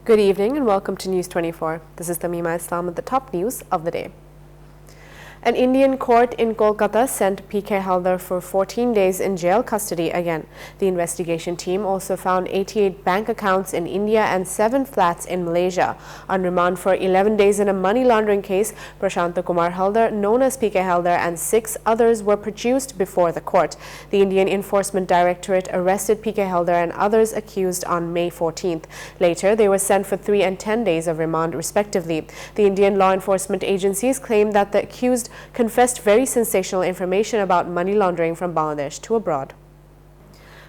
Good evening and welcome to News 24. This is Tamima Islam with the top news of the day. An Indian court in Kolkata sent PK Halder for 14 days in jail custody again. The investigation team also found 88 bank accounts in India and 7 flats in Malaysia. On remand for 11 days in a money laundering case, Prashant Halder, known as PK Halder, and 6 others were produced before the court. The Indian Enforcement Directorate arrested PK Halder and others accused on May 14th. Later, they were sent for 3 and 10 days of remand, respectively. The Indian law enforcement agencies claimed that the accused confessed very sensational information about money laundering from Bangladesh to abroad.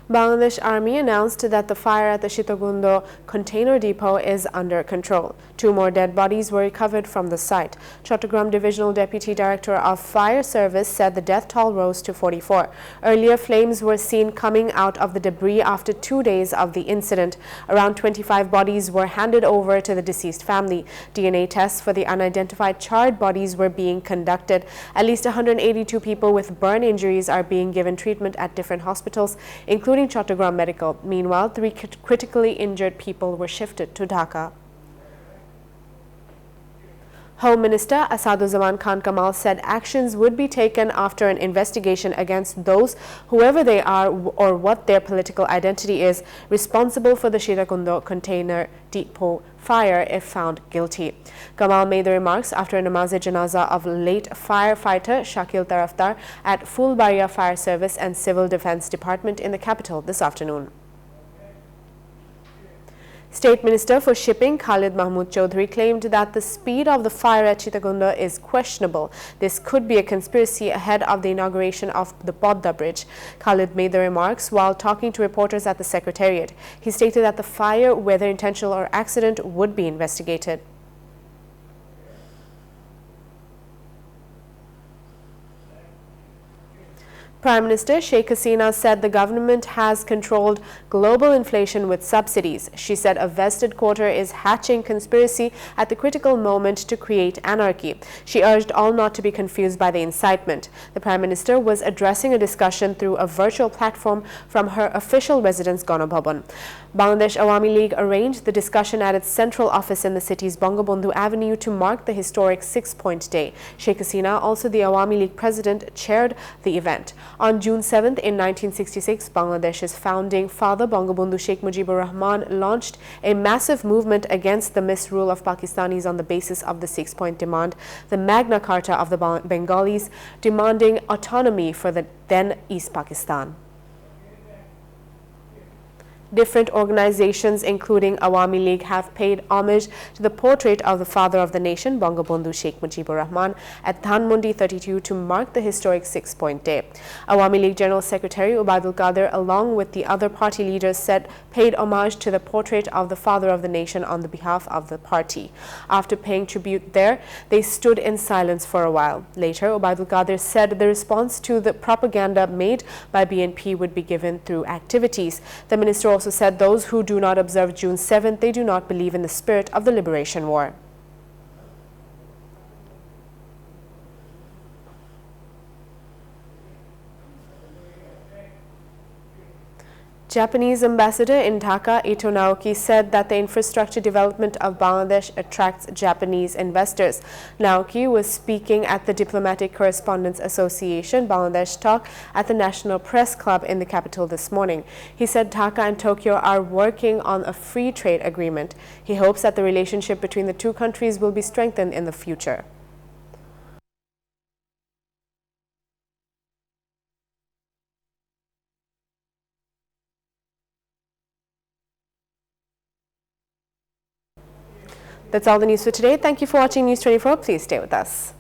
Bangladesh Army announced that the fire at the Shitogundo container depot is under control. 2 more dead bodies were recovered from the site. Chattogram Divisional Deputy Director of Fire Service said the death toll rose to 44. Earlier, flames were seen coming out of the debris after 2 days of the incident. Around 25 bodies were handed over to the deceased family. DNA tests for the unidentified charred bodies were being conducted. At least 182 people with burn injuries are being given treatment at different hospitals, including Chattogram Medical. Meanwhile, 3 critically injured people were shifted to Dhaka. Home Minister Asaduzzaman Kamal said actions would be taken after an investigation against those, whoever they are or what their political identity is, responsible for the Shitogundo container depot fire if found guilty. Kamal made the remarks after a namaz-e-janaza of late firefighter Shakil Taraftar at Fulbaria Fire Service and Civil Defence Department in the capital this afternoon. State Minister for Shipping Khalid Mahmood Chaudhry claimed that the speed of the fire at Shitogundo is questionable. This could be a conspiracy ahead of the inauguration of the Podda Bridge. Khalid made the remarks while talking to reporters at the Secretariat. He stated that the fire, whether intentional or accident, would be investigated. Prime Minister Sheikh Hasina said the government has controlled global inflation with subsidies. She said a vested quarter is hatching conspiracy at the critical moment to create anarchy. She urged all not to be confused by the incitement. The Prime Minister was addressing a discussion through a virtual platform from her official residence Ganabhavan. Bangladesh Awami League arranged the discussion at its central office in the city's Bangabandhu Avenue to mark the historic 6-point day. Sheikh Hasina, also the Awami League president, chaired the event. On June 7th in 1966, Bangladesh's founding father Bangabandhu Sheikh Mujibur Rahman launched a massive movement against the misrule of Pakistanis on the basis of the 6-point demand, the Magna Carta of the Bengalis, demanding autonomy for the then East Pakistan. Different organizations, including Awami League, have paid homage to the portrait of the father of the nation, Bangabandhu Sheikh Mujibur Rahman, at Dhanmondi 32 to mark the historic 6-point day. Awami League General Secretary Ubaidul Qadir, along with the other party leaders, paid homage to the portrait of the father of the nation on the behalf of the party. After paying tribute there, they stood in silence for a while. Later, Ubaidul Qadir said the response to the propaganda made by BNP would be given through activities. The minister also said those who do not observe June 7th, they do not believe in the spirit of the Liberation War. Japanese ambassador in Dhaka, Ito Naoki, said that the infrastructure development of Bangladesh attracts Japanese investors. Naoki was speaking at the Diplomatic Correspondents Association Bangladesh talk at the National Press Club in the capital this morning. He said Dhaka and Tokyo are working on a free trade agreement. He hopes that the relationship between the 2 countries will be strengthened in the future. That's all the news for today. Thank you for watching News 24. Please stay with us.